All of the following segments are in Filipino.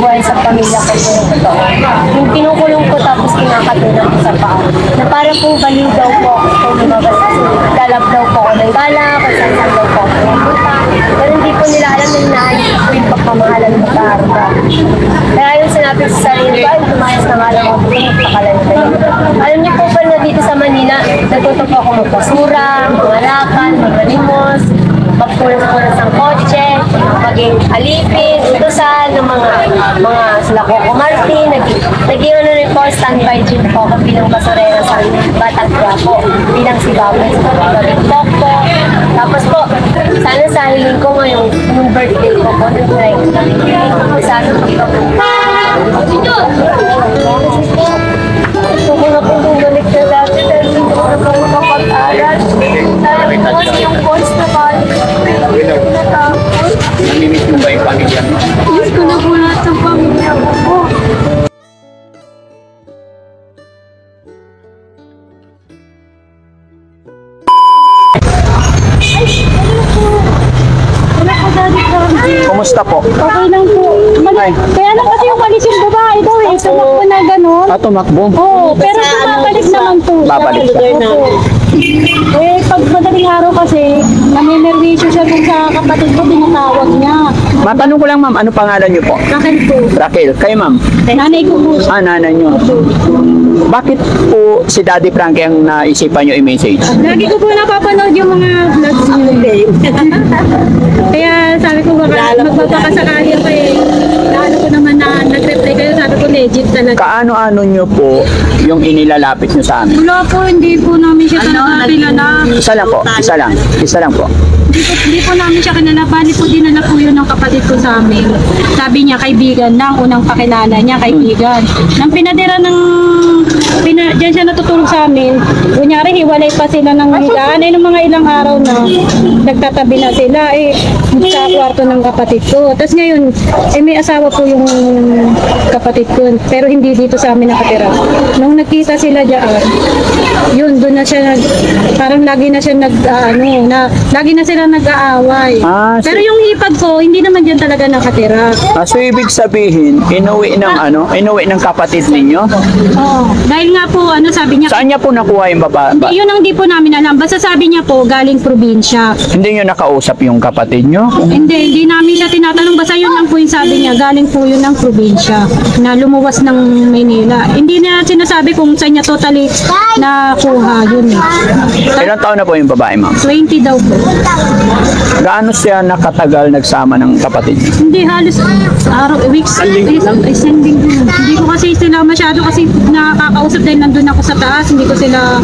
buhay sa pamilya ko po yung totoo. Yung kinukulong ko tapos kinakatunan ko sa paa. Na parang kung baliw daw po ako kung lumabas kasi lalab daw po ako ng bala, kung saan daw po ako pumunta. Pero hindi po nila alam na inaayos ko yung pagmamahalan ng pag-aarga. Kaya yung sinabi sa sarili ko, ay tumayos na nga lang ako, pakalan kayo. Alam niyo po ba na dito sa Manila, natuto po ako magpasura, mangalakan, magmalimos, magpulas-pulas ng kotse, maging alipin, utusan ng mga sila Coco Martin, naging ano rin po, standby gym po ako bilang basurera sa Batang Quiapo, bilang si Babay sa Babay Pokpo. Tapos po, sana sa hiling ko ngayong yung birthday ko po, yung like, sana gusto ko na pong bumalik na dati dahil hindi ko na pong makapag-aral. Dahil po yung course na balik ko natapos. Namimit mo ba yung pamilya mo? Yes ko na po lahat ng pamilya ko po. Kumusta po? Okay lang po. Kaya lang kasi yung walis yung babae daw eh. Tumakbo na gano'n. Tumakbo. Oo, pero bumabalik naman po siya. Babalik siya. Opo. Eh, pag madaling araw kasi, naminerwisyo siya dun sa kapatid ko, tinatawag niya. Matanong ko lang ma'am, ano pangalan niyo po? Bakit po? Raquel. Kayo ma'am? Nanay ko po. Nanay niyo. Bakit po si Daddy Frankie ang naisipan niyo i-message? Lagi ko po napapanood yung mga vlogs niyo. Kaya sabi ko baka magpapakasakali ako eh. Lalo ko naman na nag-reply kayo, sabi ko legit talaga. Kaano-ano niyo po yung inilalapit niyo sa amin? Wala po, hindi po namin siya talaga kilala. Isa lang po, isa lang po. Hindi po namin siya kilala. Bali po dinala po yun ng kapatid ko sa amin. Sabi niya kaibigan lang, unang pakilala niya kaibigan. Nang pinadira ng diyan siya natutulog sa amin. Kunyari, hiwalay pa sila ng higaan. Ay, nung mga ilang araw na, nagtatabi na sila. Eh, sa kwarto ng kapatid ko. Tapos ngayon, may asawa po yung kapatid ko. Pero hindi dito sa amin nakatira. Nung nagkita sila diyan, yun, doon na siya parang lagi na siya lagi na sila nag-aaway. Pero yung hipag ko, hindi naman diyan talaga nakatira. So, ibig sabihin, inuwi ng kapatid ninyo? Oo. Dahil nga po, sabi niya, Saan niya po nakuha yung babae? yun ang di po namin alam. Basta sabi niya po, galing probinsya. Hindi niyo nakausap yung kapatid niyo? Hindi namin siya tinatanong. Basta yun lang po yung sabi niya, galing po yun ng probinsya na lumuwas ng Maynila. Hindi niya sinasabi kung saan niya totally nakuha yun. Ilang taon na po yung babae, ma'am? 20 daw po. Gaano siya nakatagal nagsama ng kapatid niyo? Hindi, halos weeks. Isang linggo. Hindi ko kasi sila masyado kasi nakakausap dahil nandun ako sa taas. Hindi ko sila,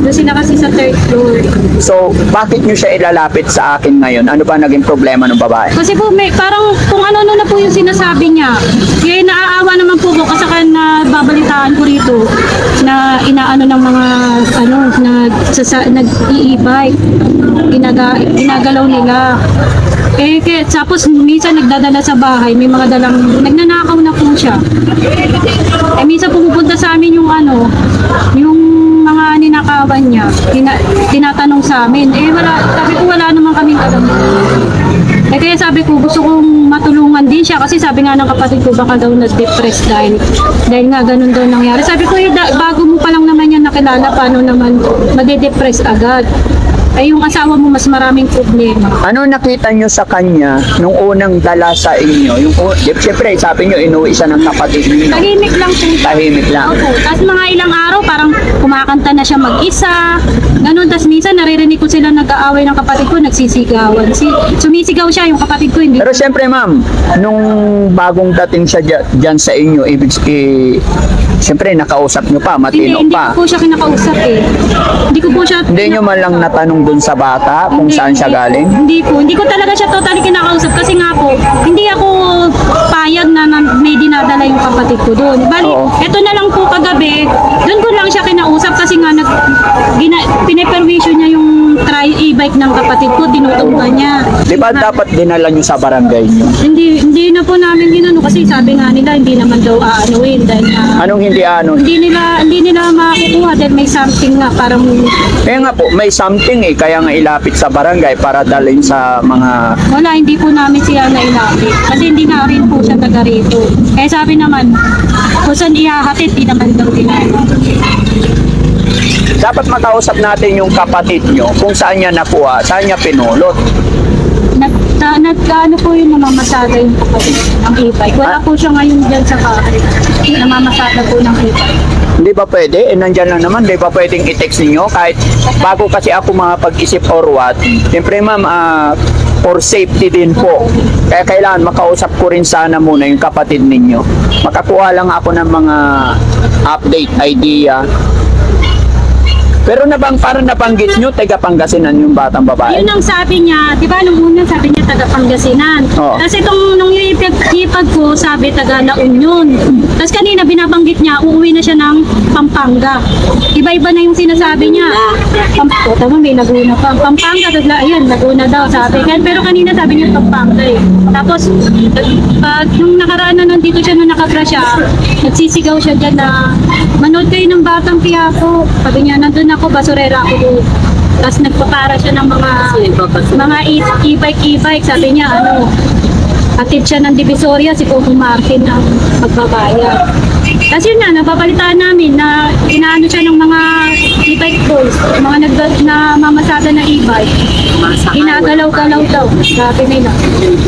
doon sila kasi sa third floor. So, bakit niyo siya ilalapit sa akin ngayon? Ano ba naging problema ng babae? Kasi po, parang kung ano na po yung sinasabi niya. Kaya naaawa naman po ko kasi na babalitaan ko rito na inaano ng mga nag-i-e-bike. Ginagalaw nila. Tapos minsan nagdadala sa bahay, may mga nagnanakaw na po siya. Minsan pumupunta sa amin yung mga ninakawan niya, tinatanong sa amin. Sabi ko wala naman kaming alam. Kaya sabi ko gusto kong matulungan din siya kasi sabi nga ng kapatid ko baka daw na-depress dahil nga ganun daw nangyari. Sabi ko bago mo pa lang naman yan nakilala, paano naman made-depress agad? Ay yung asawa mo mas maraming problema. Ano nakita nyo sa kanya nung unang dala sa inyo? Siyempre, sabi nyo, inuwi siya ng kapatid niyo. Tahimik lang po. Tahimik lang. Opo. Tapos mga ilang araw, parang kumakanta na siya mag-isa. Ganun. Tapos minsan, naririnig ko sila nag-aaway ng kapatid ko, nagsisigawan. Sumisigaw siya, yung kapatid ko hindi. Pero siyempre, ma'am, nung bagong dating siya dyan sa inyo, siyempre, nakausap nyo pa, matino pa. Hindi ko po siya kinakausap eh. Hindi nyo man lang natanong dun sa bata kung saan siya galing? Hindi ko talaga siya totally kinakausap kasi nga po, hindi ako payag na may dinadala yung kapatid ko doon. Bali, eto na lang po kagabi, doon ko lang siya kinausap kasi nga pinipermission niya yung e-bike ng kapatid ko, tinutubuan niya. Di ba dapat dinala nyo sa barangay nyo? Hindi na po namin ginano kasi sabi nga nila hindi naman daw aanuin dahil Anong hindi ano. Hindi nila makukuha dahil may something nga parang Kaya nga po, may something eh, kaya nga ilapit sa barangay para dalhin sa mga... wala, hindi po namin siya nailapit. Kasi hindi nga rin po siya taga rito. Kaya sabi naman, kung saan ihahatid, di naman daw ginagawa. Dapat makausap natin yung kapatid nyo kung saan niya nakuha, saan niya pinulot. Nagkaano po yung namamasada yung kapatid ng e-bike. Wala po siya ngayon dyan sa bahay. Namamasada po ng e-bike. Hindi ba pwede? Nandyan lang naman, hindi ba pwedeng i-text ninyo? Kahit bago kasi ako makapag-isip or what, siyempre ma'am, for safety din po. Kaya kailangan makausap ko rin sana muna yung kapatid ninyo. Makakuha lang ako ng mga update, idea. Pero parang nabanggit nyo, taga Pangasinan yung batang babae. Yun ang sabi niya, di ba nung una sabi niya taga Pangasinan. Oo. Kasi nung ipag ko, sabi taga La Union. Tapos kanina binabanggit niya, uuwi na siya ng Pampanga. Iba-iba na yung sinasabi niya. Tama, may Laguna pa. Pampanga, ayun, Laguna daw sabi. Pero kanina sabi niya Pampanga eh. Tapos, nung nakaraan na nandito siya, nung nakabra siya, nagsisigaw siya dyan na, manood kayo ng Batang Quiapo. Sabi niya, nandun ako, basurera ako doon. Tapos nagpapara siya ng mga e-bike. Sabi niya, atid siya ng Divisoria, si Coco Martin ang magbabayad. Tapos yun nga, napapalitaan namin na inaano siya ng mga e-bike boys, mga namamasada na e-bike. Ginagalaw-galaw daw, sabi nila.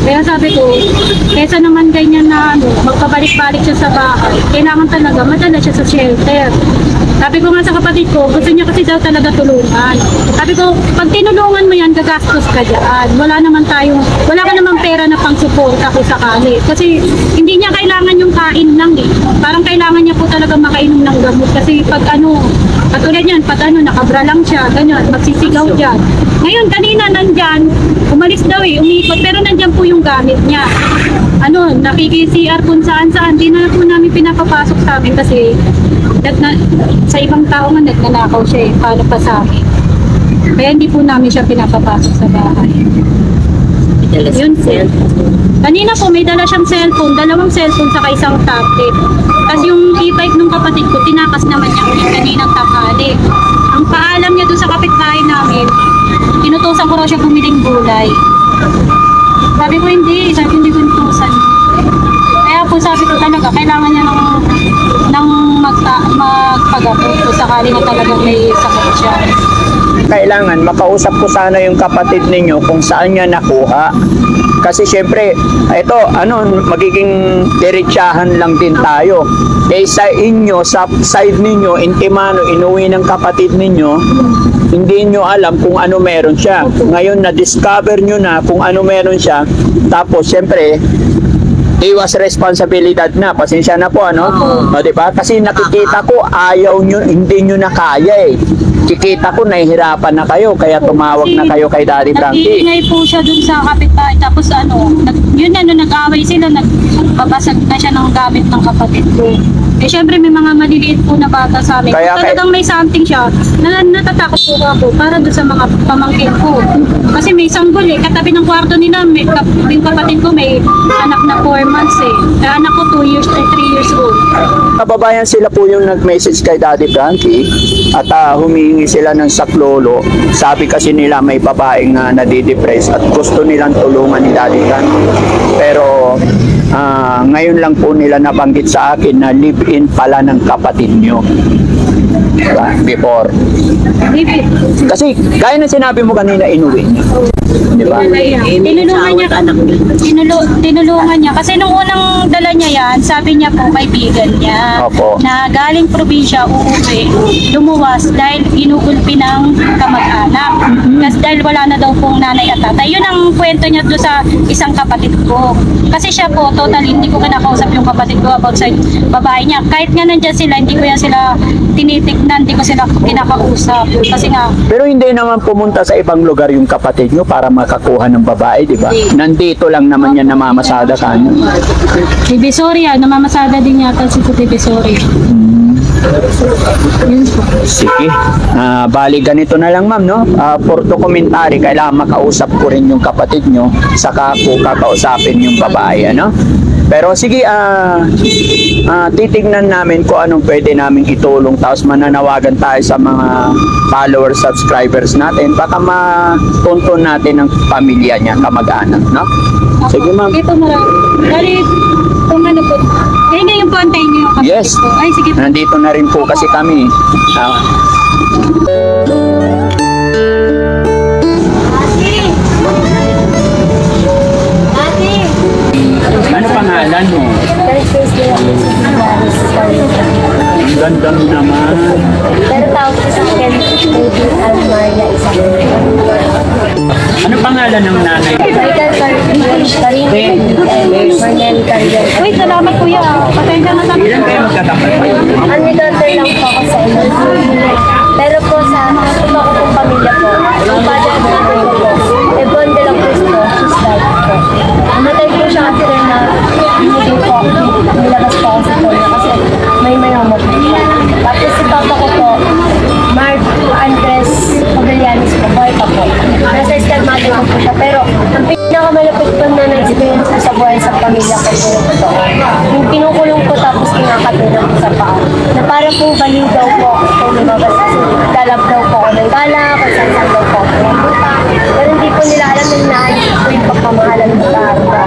Kaya sabi ko, kesa naman ganyan na magpabalik-balik siya sa bahay, kailangan talaga madala siya sa shelter. Sabi ko nga sa kapatid ko, gusto niya kasi daw talaga tulungan. Sabi ko, pag tinulungan mo yan, gagastos ka dyan. Wala ka namang pera na pang-support ako sakali. Kasi hindi niya kailangan yung kain lang eh. Parang kailangan niya po talaga makainom ng gamot. Kasi pag katulad yan, pag nakabra lang siya, ganyan, magsisigaw dyan. Ngayon, kanina nandyan, umalis daw eh, umikot, pero nandyan po yung gamit niya. Nakiki-CR kung saan-saan, di na po namin pinapapasok sa amin kasi sa ibang tao nga nagnanakaw siya eh, paano pa sa amin. Kaya hindi po namin siya pinapapasok sa bahay. Yun po. Kanina po may dala siyang cellphone, 2 cellphone sa isang tablet. Tapos yung e-bike nung kapatid ko, tinakas naman niya ulit kaninang tanghali. Ang paalam niya doon sa kapitbahay namin, tinutusan ko raw siya bumiling gulay. Sabi ko hindi ko inutusan. Kaya po sabi ko talaga, kailangan niya ng magpagapo kung sakali na talagang may sakit siya. Kailangan makausap ko sana yung kapatid ninyo kung saan niya nakuha. Kasi syempre, ito, magiging diretsahan lang din tayo. Eh sa inyo, sa side ninyo, intimano, inuwi ng kapatid ninyo, hindi nyo alam kung ano meron siya. Ngayon, na-discover nyo na kung ano meron siya. Tapos, syempre, iwas responsibilidad na. Pasensya na po, O, diba? Kasi nakikita ko, ayaw nyo, hindi nyo na kaya eh. Kikita ko, nahihirapan na kayo, kaya tumawag na kayo kay Daddy Frankie. Nag-iingay po siya dun sa kapitbahay, tapos nag-away sila, nagbabasag na siya ng gamit ng kapatid ko. Eh syempre may mga maliliit po na bata sa amin. Kaya, Kung talagang may something siya, natatakot po ako para doon sa mga pamangkin ko. Kasi may sanggol eh, katabi ng kwarto nila, yung kapatid ko may anak na 4 months eh. Anak ko 2 years or 3 years old. Kababayan sila po yung nag-message kay Daddy Frankie at humihingi sila ng saklolo. Sabi kasi nila may babaeng nadidepress at gusto nilang tulungan ni Daddy Frankie. Pero ngayon lang po nila nabanggit sa akin na live-in pala ng kapatid nyo. Diba? Before. Kasi gaya na sinabi mo kanina, inuwi niya. Diba? Tinulungan niya. Kasi nung unang dala niya yan, sabi niya po kaibigan niya Opo. na galing probinsya, uuwi, lumuwas dahil inugulpi ng kamag-anak. Kasi dahil wala na daw pong nanay at tatay. Yun ang kwento niya doon sa isang kapatid ko. Kasi siya po, totally, hindi ko kinakausap yung kapatid ko about sa babae niya. Kahit nga nandyan sila, hindi ko yan sila tinitignan, hindi ko sila kinakausap. Kasi nga, Pero hindi naman pumunta sa ibang lugar yung kapatid nyo para makakuha ng babae, di ba? Nandito lang naman yan namamasada sa ano. Divisoria, namamasada din yata si Divisoria. Yun po. Sige. Bali, ganito na lang ma'am, no? For documentary, kailangan makausap ko rin yung kapatid nyo, saka po kakausapin yung babae, ano? Pero sige, titignan namin kung anong pwede namin itulong, tapos mananawagan tayo sa mga followers, subscribers natin, baka matuntun natin ang pamilya niya, kamag-anak, no? Sige ma'am. Ito marami. Bali, kung ano po. Ngayon po antayin niyo yung kapatid Yes. ko. Ay, sige po. Nandito na rin po kasi kami. Ano pangalan mo? Ang ganda mo naman. Pero tawag ko sa akin, Baby Almaria Isabel. Ano pangalan ng nanay? Michael Karin Marnel Carrion. Uy, salamat kuya. Pasensya na sa Ilan kayo magkatapat? Ang daughter lang po ako sa inyo. Pero po sa iba ko pong pamilya po, yung father ko po, Ebon de la Cruz po, his life po. Namatay po siya after na hindi po ako, nilabas po ako sa kanya kasi may mayamot po siya. Tapos si papa ko po, Mark Andres Pagallanes po, boy pa po. Nasa eskalmado ko po siya. Pero ang pinakamalapit po na na-experience ko sa buhay sa pamilya ko po ito. Yung pinukulong ko tapos kinakatunan ko sa paa. Na parang pong baliw daw po ako kung lumabas kasi lalab daw po ako ng bala, kung saan daw po ako ng buta. Pero hindi po nila alam na inaayos ko yung pagmamahalan ng bata.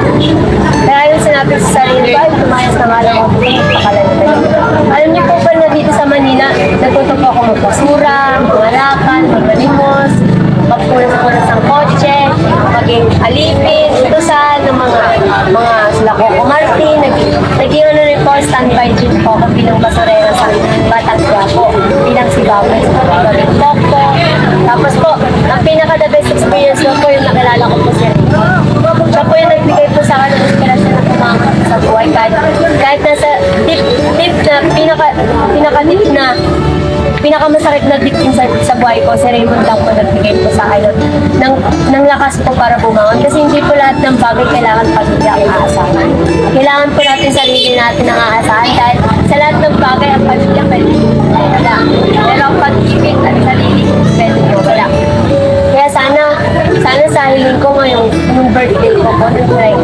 Kaya yung sinabi sa sarili ko, ay tumayas na nga lang ako kung pakalan. Alam niyo po ba na dito sa Manila, natuto po ako magpasura, mangarakan, magmalimos, magpunas-punas ng kotse, maging alipin, utusan ng mga Slakoko Martin, naging ano rin po, standby din po ako bilang basurera sa Batang Quiapo, bilang si Babay sa Babay Pokpo. Tapos po, ang pinaka-the best experience ko po yung nakilala ko po si Rico. Siya po yung nagbigay po sa akin ng inspirasyon ng kumangat sa buhay. Kahit nasa deep na, pinaka-deep na, pinakamasakit na victim sa buhay ko, si Raymond lang po nagbigay po sa akin ng lakas po para bumangon. Kasi hindi po lahat ng bagay kailangan pamilya ang aasahan. Kailangan po natin sarili natin ang aasahan dahil sa lahat ng bagay ang pamilya pwede wala. Pero ang pag-ibig at sarili pwede po wala. Kaya sana sa hiling ko ngayong yung birthday ko po, yung like,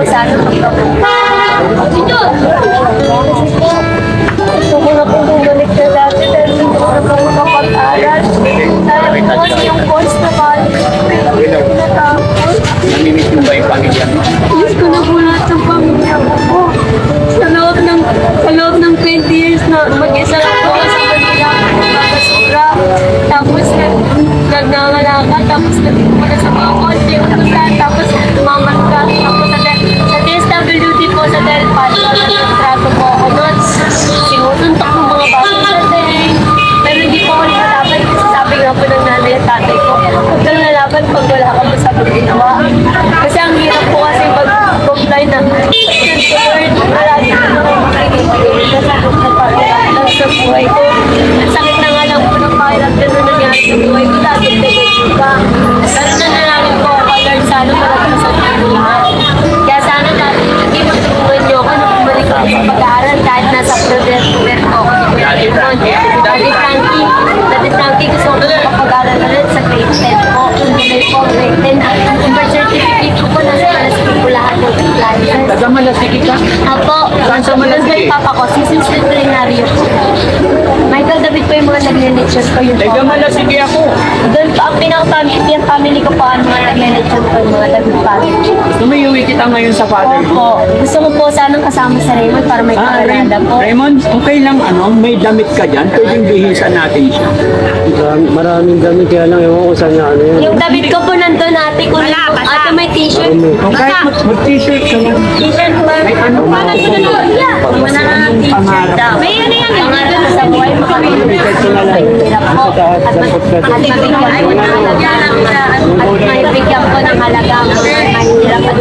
sana gusto ko na pong bumalik na dati dahil gusto ko na pong makapag-aral. Dahil po yung course na balik ko, natapos. Namimit mo ba yung pamilya mo? Yes ko na po lahat ng pamilya ko. Sa loob ng 20 years na mag-isa lang po sa Manila, nagkakasura. Tapos nagnangalaka, tapos nagpunta sa mga konti, utusan, tapos mamarka, tapos sa DSWD po sa Del Paso, nagtrato po ako nun. Sinusuntok ng mga bago sa day. Pero hindi po ako nalaban kasi sabi nga po ng nanay at tatay ko, huwag kang nalaban pag wala ka mo sa ginawa. Kasi ang hirap po kasi mag-comply na wala din po na makikipagay na sa buhay ko. Ang sakit na nga lang po ng pakilang gano'n nangyari sa buhay ko. Dati negative ka. Pero nanalangin po ako, Lord, sana malagpasan ko lahat. Kaya sana dati hindi matulungan niyo ako na bumalik ako sa pag-aaral kahit nasa progress ko ako ni Kuya Raymond. Dati Frankie, gusto ko makapag-aaral na rin sa grade 10 po. Tuloy po grade 10. Yung birth certificate ko po, nasa Malasiki po lahat ng compliance. Taga Malasiki ka? Apo, Saan sa Malasiki? Papa ko, seasons veterinaryo po. Michael David po yung mga nagle-lecture ko yun po. Taga Malasiki ako. Doon po, ang pinaka-family ko po ang mga nagle-lecture ko yung mga David family. Tumiuwi kita ngayon sa father ko. Opo, gusto ko po sanang kasama sa Raymond para may kakalala po. Raymond, okay lang may damit ka dyan, pwedeng bihisan natin siya. Maraming damit, kaya lang ewan ko saan na ano yun. Yung David ko po nandun ate, kung ate may t-shirt. Kung kahit mag-t-shirt ka lang. T-shirt ba? May ano ba? Paano ko na lang? T-shirt daw. May ano yan, pangarap ko sa buhay, makakalimutan ko na lang. Hirap po. At maibigyan po ng halaga. Mahirap at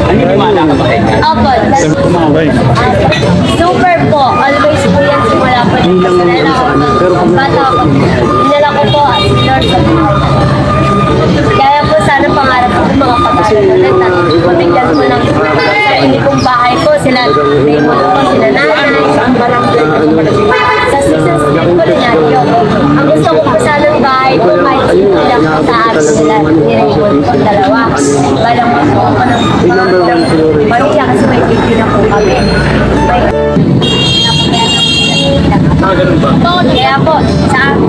Naniniwala ka ba kayo? Opo, super po. Always po yan simula po. Bata ko. Dinala ko po as Lord sa buhay. Kaya po sana pangarap ko mga pag-aaral ulit at mabigyan ko ng sarili kong bahay po. Sila Raymond po, sila nanay, sa seasons din po rin yan. Ang gusto ko po sana ng bahay ko kahit lang po sa amin sila ni Raymond po dalawa. Balang po ako ng pamilya kasi may baby na po kami. Ganun ba? Kaya po,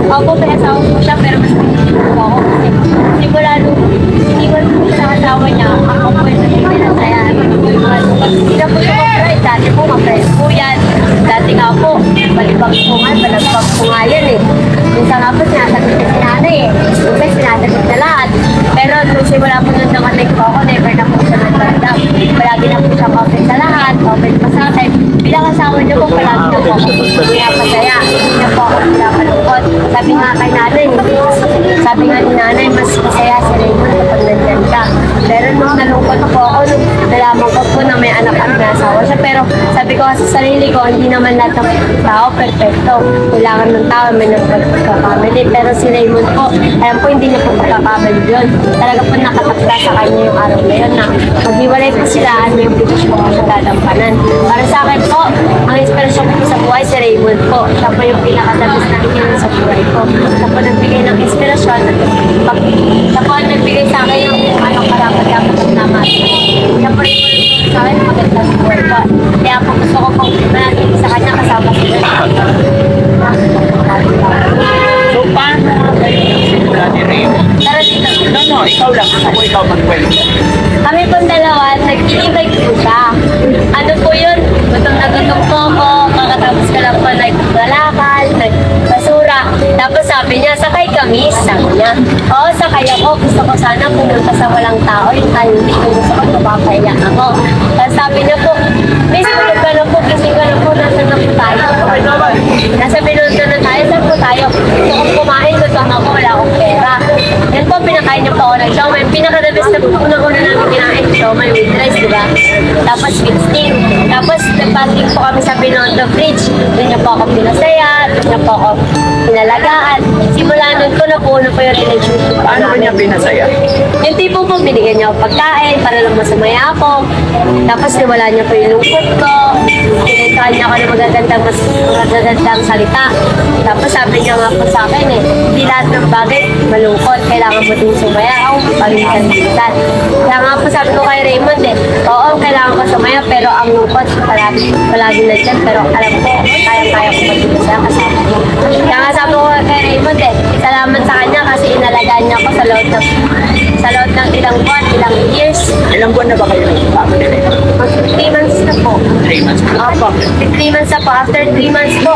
ako may asawa po siya pero mas pinili po ako kasi simula nung iniwan po sa asawa niya, ako po yung pinasaya. Hindi na po siya mag-friend, dati po mag-friend po yan. Dati nga po, balibag po nga yan eh. Minsan nga po sinasagot na si nanay eh. Minsan sinasagot na lahat. Pero nung simula po nung nakatik po ako, never na po siya nagbandak. Palagi na po siya comment sa lahat, comment pa sa akin. Bilang asawa niyo po, palagi na po ako pinapasaya. Hindi na po ako pinapalungkot. Sabi nga kay nanay, sabi nga ni nanay, mas masaya si Raymond kapag nandyan ka. Pero nung nalungkot po ako, nung nalaman ko po na may anak at may asawa siya. Pero sabi ko sa sarili ko, hindi naman lahat ng tao perfecto. Kailangan ng tao, may nagpagkakamali. Pero si Raymond po, alam po hindi niya po pagkakamali yun. Talaga po nakatakda sa kanya yung araw na yun na maghiwalay po sila, ano yung pinisyon ko sa gagampanan. Para sa akin po, ang inspirasyon ko sa buhay si Raymond po. Siya po yung pinakatabis na ikin sa buhay ko. Siya po nagbigay ng inspirasyon. Siya po nagbigay sa akin yung anong karapat-dapat ng tama. Siya po rin sa akin yung magandang buhay po. Kaya po gusto ko pong manatili sa kanya kasama sila. So, paano kayo nagsimula ni Raymond? Tara dito. No, ikaw lang. Ako ikaw magkwento. Kami pong dalawa, nag-i-bike po siya. Ano po yun? Gutom na gutom po ako. Kakatapos ka lang po naglalakal, nagbasura. Tapos sabi niya, sakay kami. Sabi niya, oo, sakay ako. Gusto ko sana pumunta sa walang tao. Yung tahimik ko gusto ko, napapaiyak ako. Tapos sabi niya po, miss, tulog ka na po, gising ka na po, nasa na po tayo. Nasa Binondo na tayo, saan po tayo? Gusto kong kumain, gutom ako, wala akong pera. Yan po, pinakain niyo po ako ng siomay. Pinaka-the-best na unang-una namin kinain siomay with rice, di ba? Tapos with steam. Tapos nagpasing po kami sa Binondo Bridge. Doon niya po ako pinasaya, doon niya po ako pinalagaan. Simula nun po, napuno po yung relationship. Paano ba niya pinasaya? Yung tipo po, binigyan niya ako pagkain para lang masumaya ako. Tapos niwala niya po yung lungkot ko. Pinagkaan niya ako ng magagandang salita. Tapos sabi niya nga po sa akin eh, hindi lahat ng bagay malungkot. Kailangan mo din sumaya. Ako, pagkakalitan. Kaya nga po sabi ko kay Raymond eh, oo, kailangan ko sumaya pero ang lungkot palagi na dyan. Pero alam ko, kaya-kaya ko maging masaya kasama ko. Kaya nga sabi ko kay Raymond eh, salamat sa kanya kasi inalagaan niya ako sa loob ng ilang buwan, ilang years. Ilang buwan na ba kayo nagsama ni Raymond? 3 months na po. 3 months na. Opo. 3 months na po. After 3 months po,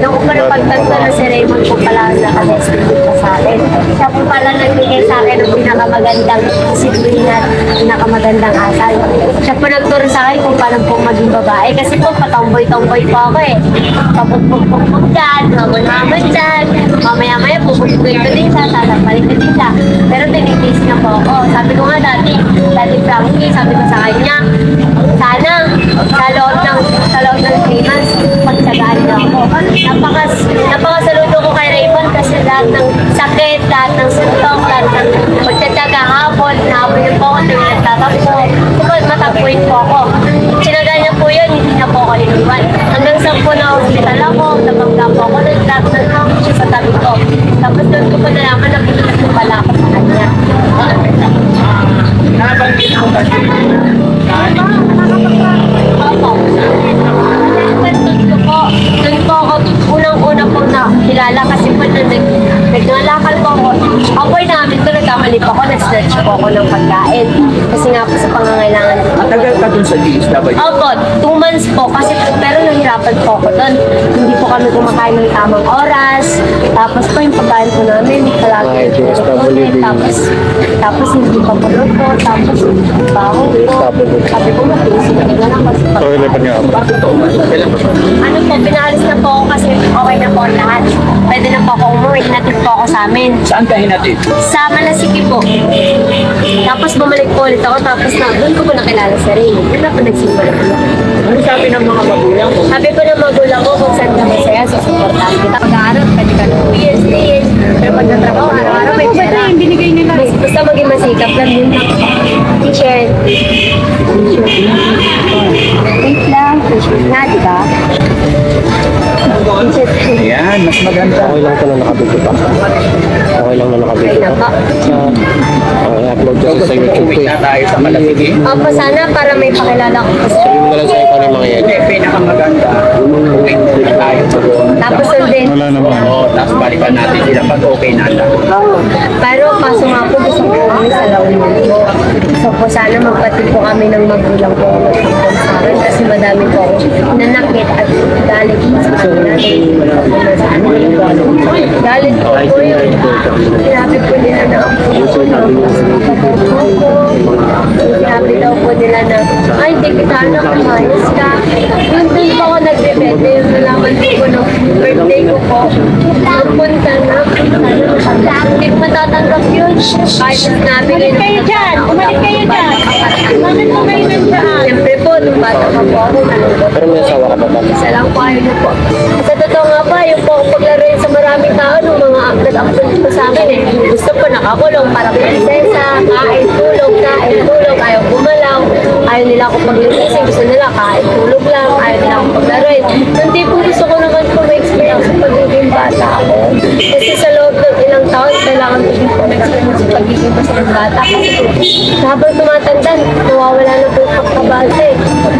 nung ko pa napagtanto na si Raymond po pala nakadestinate pa sa akin. Siya po pala nagbigay sa akin ng pinakamagandang disiplina at pinakamagandang asal. Siya po nagturo sa akin kung paano po maging babae. Kasi po patomboy-tomboy po ako eh. Papupupupupuk dyan, mamon-mamon dyan. Mamaya-maya pupupukin ko din siya, sasampalin ko din siya. Pero tinigis na po ako. Sabi ko nga dati Frankie, sabi ko sa kanya, sana sa loob ng 3 months, pagtsagaan niyo ako. Napakasaludo ko kay Raymond kasi lahat ng sakit, lahat ng suntok, lahat ng pagtsatsaga hapon niyo po ako, tuwing nagtatakbo. Matagpuin po ako. Sinaga niya po yun, hindi niya po ako iniwan. Hanggang sa po na hospital ako, nabangga po ako, nag-drop na ako siya sa tabi ko. Tapos doon ko po nalaman na pinulat ko pala ako sa kanya. Nabanggit ko kasi. Opo. Doon po ako, unang-una po na kilala kasi po nung nagngalakal po ako. Apoy namin ko, nagkamali po ako, nag-snatch po ako ng pagkain. Kasi nga po sa pangangailangan. Matagal ka dun sa DSW? Opo, 2 months po kasi pero nahirapan po ako doon. Hindi po kami kumakain ng tamang oras. Tapos po yung pagkain po namin, palagi tapos hindi pa po luto. Tapos baho po. Sabi ko, mag-isip na lang kasi ano po, pinalis na po ako kasi okay na po ang lahat. Pwede na po ako umuwi, hinatid po ako sa amin. Saan ka hinatid? Sa Malasiki po. Tapos bumalik po ulit ako, tapos doon ko po nakilala sa Ray. Doon na po nagsimula po. Ano sabi ng mga magulang mo? Sabi po ng magulang ko kung saan ka masaya, susuportahan kita. Pag-aaral, pwede ka 2 years, 3 years. Pero pag natrabaho, araw-araw may pera. Binigay nila. Basta maging masikap lang yun. Teacher. Wait lang. Na, di ba? Ayan, mas maganda. Okay lang ito na nakabito pa. Okay lang na nakabito Okay na pa. po. I-upload So, ko gusto sa mo YouTube uwi ko eh. na tayo sa Malasigi? Opo, sana para may pakilala ko po. Sabihin mo na lang sa'yo kung ano yung mangyayari. Hindi, pinakamaganda. Uwi na tayo sa doon. Tapos ulit. Oo, tapos balikan natin sila pag okay na lang. Pero kaso nga po, gusto ko kami sa La Union po. So po, sana magpatid po kami ng magulang ko sa akin kasi madami po ako nanakit at galit po sa kanila. Galit po yun. Sinabi po nila na ako sinabi daw po nila na ay, hindi kita anak, umayos ka. Yun din po ako nagrebete. Yung nalaman ko nung birthday ko po. Napunta na. Hindi ko matatanggap yun. Kahit sinabi Umalit kayo dyan! Umalit kayo dyan! Umalit mo kayo ng dyan! siyempre po, nung bata pa po ako, nalungkot. Pero may asawa ka pa ba? Isa lang po, ayaw niyo po. Sa totoo nga ba, yung po akong paglaruin sa maraming tao, nung mga nag-upload po sa akin eh. Gusto po nakakulong, parang prinsesa, kain, tulog, ayaw bumalaw. Ayaw nila ako paglilising, gusto nila kain, tulog lang, ayaw nila ako paglaruin. Hindi po gusto ko naman po ma-experience sa pagiging bata ako. Kasi sa loob ng ilang taon, kailangan ko din po ma-experience sa pagiging masayang bata. Kasi habang tumatanda, nawawala na po yung pagkabase.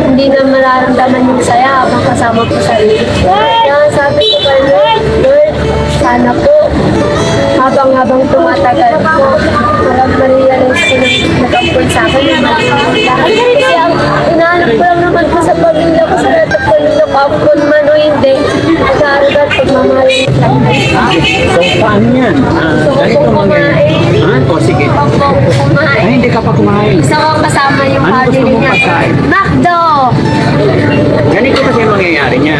Hindi na mararamdaman yung saya habang kasama po sa sarili. Kaya sabi ko pa Lord, sana po, habang tumatagal po, walang ma-realize ko na nag-upload sa akin yung kasi ang inaanap ko lang naman po sa pamilya ko sa lahat ng pamilya ko, upload man o hindi, nag-aaral pagmamahalin sa So, paano yan? Gusto ko Ganito pong mangyayari. kumain. O, sige. Gusto ko pong Ay, kumain. hindi ka pa kumain. Gusto ko kasama yung Ano gusto family mong niya. pagkain? McDo! Ganito kasi ang mangyayari niya.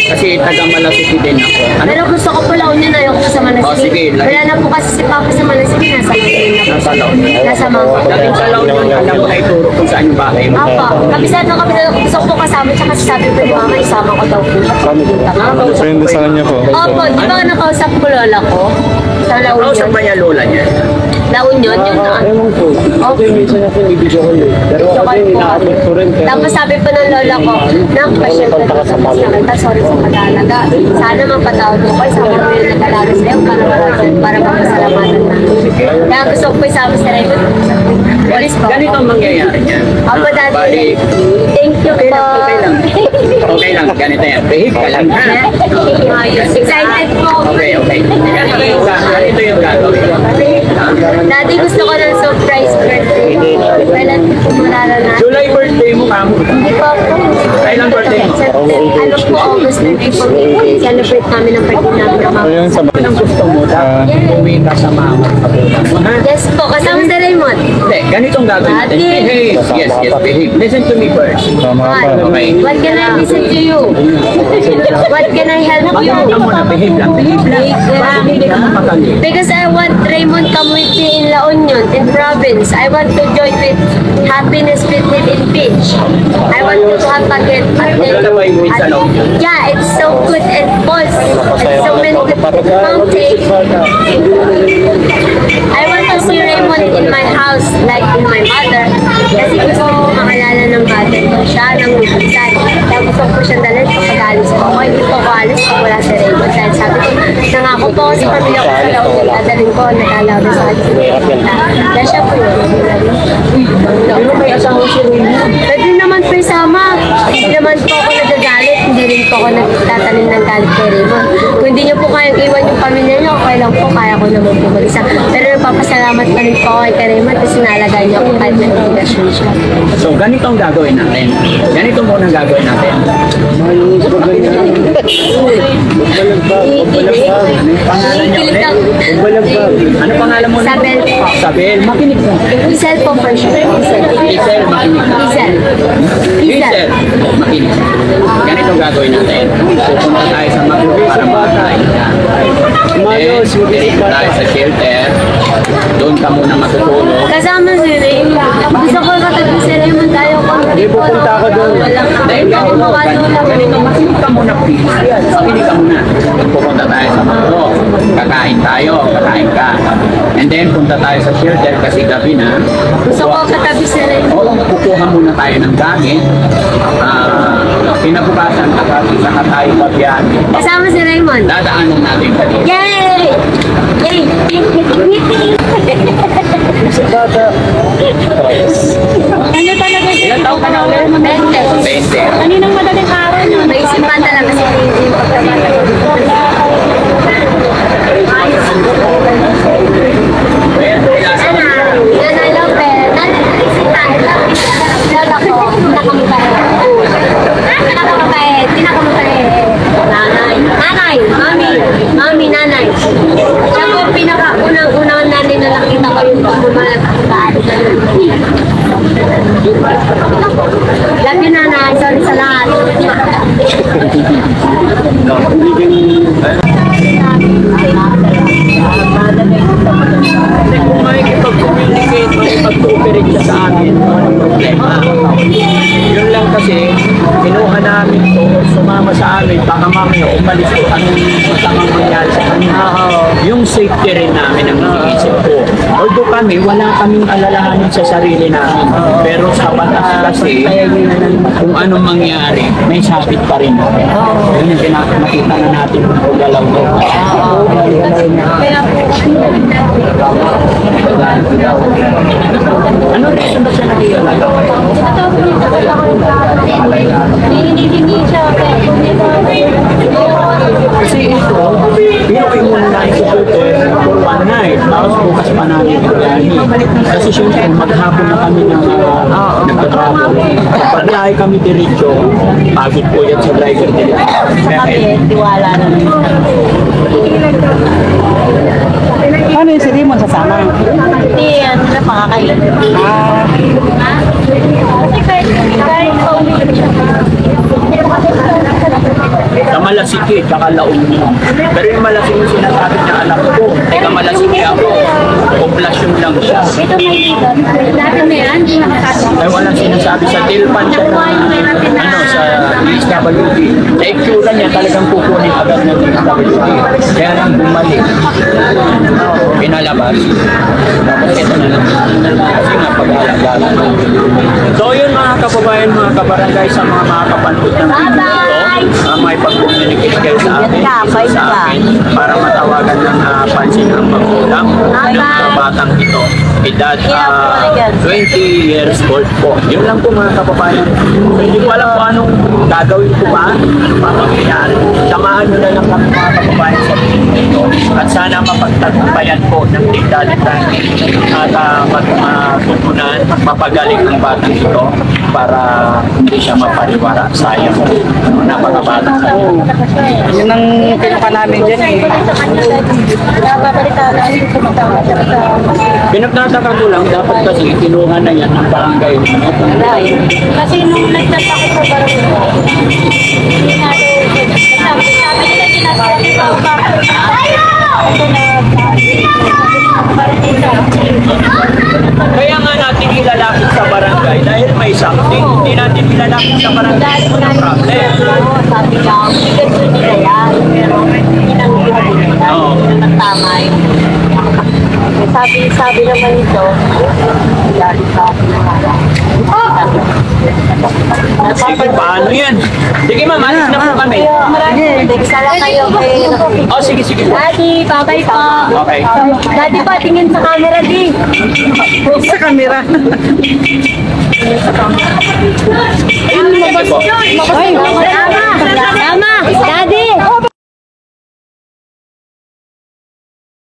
Kasi taga-Malasigi din ako. Ano? Pero gusto ko pala unin na yung sa Malasigi. Oh, sige, lagi. Wala na po kasi si Papa sa Malasigi. Nasa Malasigi na po. Nasa La Union. Nasa Mangkok. Dating sa La Union, alam mo na ituro kung saan yung bahay mo. Opo. Kabisado ng kabisado. Gusto ko po kasama. Tsaka sabi ko ni Mama, isama ko daw po. Friend sa kanya po. Opo. Di ba nakausap ko lola ko? Sa La Kausap Union. ba niya lola niya? La Union, yun na. Ewan ko. Okay, minsan ako nag-video call eh. Pero kasi ina-upload ko rin. Pero Tapos sabi po ng lola ko, nak, pasyempre ko sa kita, sorry sa pag-aalaga. Sana mapatawad mo ko, isama mo yung nag-alaga sa'yo para mapasalamatan namin. Kaya gusto ko po isama sa Raymond. Police po. Ganito ang mangyayari niya. Opo, Bali, Daddy. Thank you okay po. lang, okay lang. Okay lang, ganito yan. Behave ka lang, ha? Excited po. Okay, okay. Ganito yung gagawin. Daddy, gusto ko ng surprise birthday. Kailan po mararanasan? July birthday mo, ma'am. Hindi pa po. Kailan birthday mo? Ano po, August 30 po. Celebrate namin ang birthday namin ng mama. Ayun sa Anong gusto mo? Dapat uwi ka sa mama at kapulang mo, ha? Yes po, kasama si Raymond. Hindi, ganitong gagawin natin. Daddy. Behave. Yes, yes, behave. Listen to me first. tama pa. Okay. What can I listen to you? What can I help you? Bakit ka muna? Behave lang. Behave lang. Hindi ka mapakali. Because I want Raymond come with me in La Union, in province. I want to join with Happiness Fitness in Beach. I want to have packet. Maganda ba yung sa La Union? Yeah, it's so good and falls. It's so many mountains. I want to see Raymond in my house, like in my mother. Kasi gusto ko makalala ng mother ko siya, ng ulisan. Kaya gusto ko siyang dalhin kapag alis ko. Ako hindi po ako alis kung wala si Raymond. Dahil sabi ko, nangako po ako sa pamilya ko sa La Union. Dadalhin ko, nag-alaga sa akin. Kaya siya po yun. Pero may asawa si Raymond. Pwede naman po isama. Hindi naman po ako nagagalit. Hindi rin po ako nagtatanim ng galit kay Raymond. Kung hindi niyo po kayang iwan yung pamilya niyo, okay lang po. Kaya ko naman po mag-isa. Pero nagpapasalamat pa rin po ako kay Raymond kasi nalagaan niyo ako kahit may obligasyon siya. So, ganito ang gagawin natin. Ganito muna ang gagawin natin. Mayroon ko ganyan. Pangalan niyo ulit? Ano pangalan mo? Sabel po. Sabel. Makinig mo. Isel po for sure. Isel. Isel, makinig. Isel. Isel, makinig. Ganito ang gagawin natin. Pupunta tayo sa Macro para batay. Umayos, Then, tayo sa shelter. Doon ka muna matutulog. Kasama si Raymond. Gusto ko katabi si Raymond tayo ko. Hindi pupunta ako doon. Dahil ganito, makinig ka muna please. Makinig ka muna. Pupunta tayo sa Makro. Kakain tayo, kakain ka. And then punta tayo sa shelter kasi gabi na. Gusto ko katabi si Raymond. Oo, kukuha muna tayo ng gamit. Pinabukasan saka tayo babiyahan. Kasama si Raymond. Dadaanan natin kanina. Yay! Yay! Ano talaga siya? Ilan taon ka na ulit? 20. Kaninang madaling araw nyo? Naisipan talaga si Raymond yung pagkabata ko. Ayan, Nanay Lopez. Nanay Lopez. Lola ko. Pinakamabait. Pinakamabait. Nanay. Nanay. Mami. Mami, nanay. Siya po pinaka-unang nanay na nakita ko yung pumalagkita. Love you, nanay. Sorry sa lahat. Kasi kung makikipag-communicate, makipag-cooperate siya sa amin, walang problema. Yun lang kasi, kinuha namin to, sumama sa amin, baka mamaya umalis ko, anong masamang mangyari sa kanya. Yung safety rin namin ang iniisip ko. Although kami, wala kaming alalahanin sa sarili namin. Pero sa batas kasi, kung anong mangyari, may sabit pa rin. Yun yung nakita na natin kung galaw ko. Ano reason ba siya nakikinig? Hinihingi siya. Kasi ito, binukin muna natin si Peter for one night. Tapos bukas pa namin biyahe. Kasi syempre, maghapon na kami ng nagtatravel. Pag biyahe kami diretso, pagod po yan sa driver diretso. Tiwala na. Ano yung si Raymond sasama? Hindi, ano na pakakain. Kasi kahit pauwi siya. Sa Malasiki, tsaka La Union. Pero yung Malasiki yung sinasabi niya, alam ko, teka Malasiki ako, poblasyon lang siya. Ito may dati na yan, hindi nakakasama. Ay walang sinasabi sa Tilpan siya na, sa DSWD. Sa itsura niya talagang kukunin agad ng DSWD. Kaya nang bumalik, pinalabas. Tapos ito na lang. Kasi nga pag-alagala. So yun mga kababayan, mga kabarangay, sa mga kapanood ng video ito, may pag-communicate kayo sa akin, sa akin, para matawagan ng pansin ng magulang ng batang ito. Edad 20 years old po. Yun lang po mga kababayan. Hindi ko alam kung anong gagawin ko ba para mangyayari. Samahan nyo na lang kami mga kababayan sa video ito. At sana mapagtagumpayan po ng tigdalitan at magpupunan, mapagaling ng batang ito para hindi siya mapariwara. Sayang. Napakabata. Yun ang pinuka namin dyan eh. Pinagtataka ko lang, dapat kasi kinuha na yan ng barangay. Kasi nung nagtata ko sa barangay, hindi na sabi nila sinasabi ko Kaya nga natin ilalapit sa barangay dahil may something. Hindi natin ilalapit sa barangay. Walang problem. sabi niya, ganito nila yan, pero hindi nang nila, hindi nang tama yun. Sabi naman ito, yan, sabi naman. Sige, paano yan? Sige ma'am, alis na po kami. Isa lang kayo. Oh, sige, sige. Daddy, babay po. Okay. Daddy pa, tingin sa camera, di. Sa camera. Ayun, lumabas po. Tama, tama. Daddy,